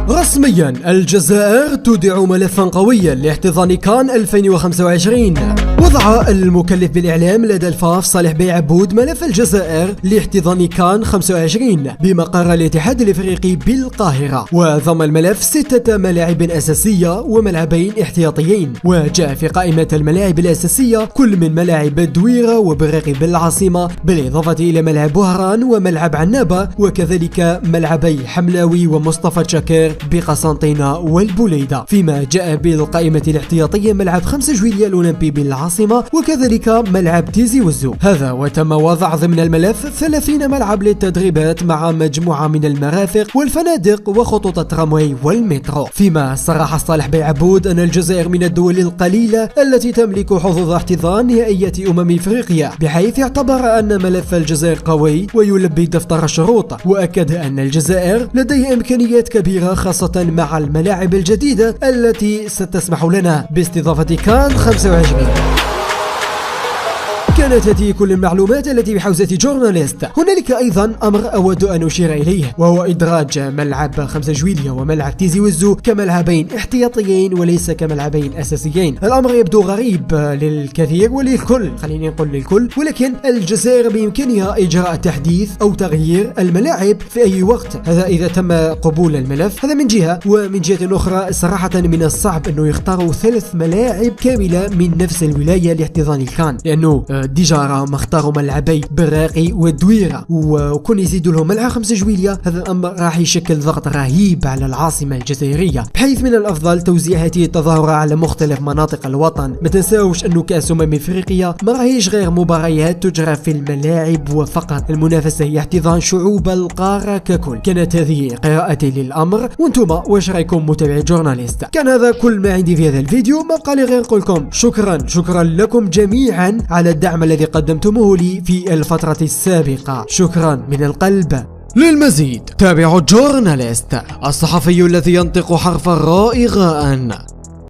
رسميا الجزائر تودع ملفا قويا لاحتضان كان 2025. وضع المكلف بالإعلام لدى الفاف صالح بي عبود ملف الجزائر لاحتضان كان 25 بمقر الاتحاد الافريقي بالقاهرة، وضم الملف 6 ملاعب أساسية وملعبين احتياطيين. وجاء في قائمة الملاعب الأساسية كل من ملاعب الدويرة وبريقي بالعاصمة، بالإضافة إلى ملعب بوهران وملعب عنابة، وكذلك ملعبي حملاوي ومصطفى شاكر بقسنطينة والبوليدة. فيما جاء بالقائمة الاحتياطية ملعب 5 جويلية الأولمبي بالعاصمة، وكذلك ملعب تيزي وزو. هذا وتم وضع ضمن الملف 30 ملعب للتدريبات مع مجموعة من المرافق والفنادق وخطوط الترامواي والمترو. فيما صرح صالح بي عبود أن الجزائر من الدول القليلة التي تملك حظوظ احتضان نهائيات إفريقيا، بحيث اعتبر أن ملف الجزائر قوي ويلبي دفتر الشروط. وأكد أن الجزائر لديها إمكانيات كبيرة خاصة مع الملاعب الجديدة التي ستسمح لنا باستضافة كان 25. كانت هذه كل المعلومات التي بحوزة جورناليست. هنالك أيضا أمر أود أن أشير إليه، وهو إدراج ملعب 5 جويلية وملعب تيزي وزو كملعبين احتياطيين وليس كملعبين أساسيين. الأمر يبدو غريب للكثير وللكل، خليني نقول للكل، ولكن الجزائر بإمكانها إجراء تحديث أو تغيير الملاعب في أي وقت، هذا إذا تم قبول الملف. هذا من جهة، ومن جهة أخرى صراحة من الصعب أنه يختاروا 3 ملاعب كاملة من نفس الولاية لاحتضان الكان، لأنه ديجا راهم اختاروا ملعبي براقي والدويرة، وكون يزيدوا لهم ملعب 5 جويلية، هذا الامر راح يشكل ضغط رهيب على العاصمة الجزائرية، بحيث من الافضل توزيع هذه التظاهرة على مختلف مناطق الوطن. ما تنساوش انه كأس افريقيا ما راهيش غير مباريات تجرى في الملاعب وفقط، المنافسة هي احتضان شعوب القارة ككل. كانت هذه قراءتي للامر، وانتم واش رايكم متابعي جورناليست؟ كان هذا كل ما عندي في هذا الفيديو، ما بقى لي غير نقول لكم شكرا لكم جميعا على الدعم الذي قدمتموه لي في الفترة السابقة، شكرا من القلب. للمزيد تابعوا جورناليست، الصحفي الذي ينطق حرف الراء غاء.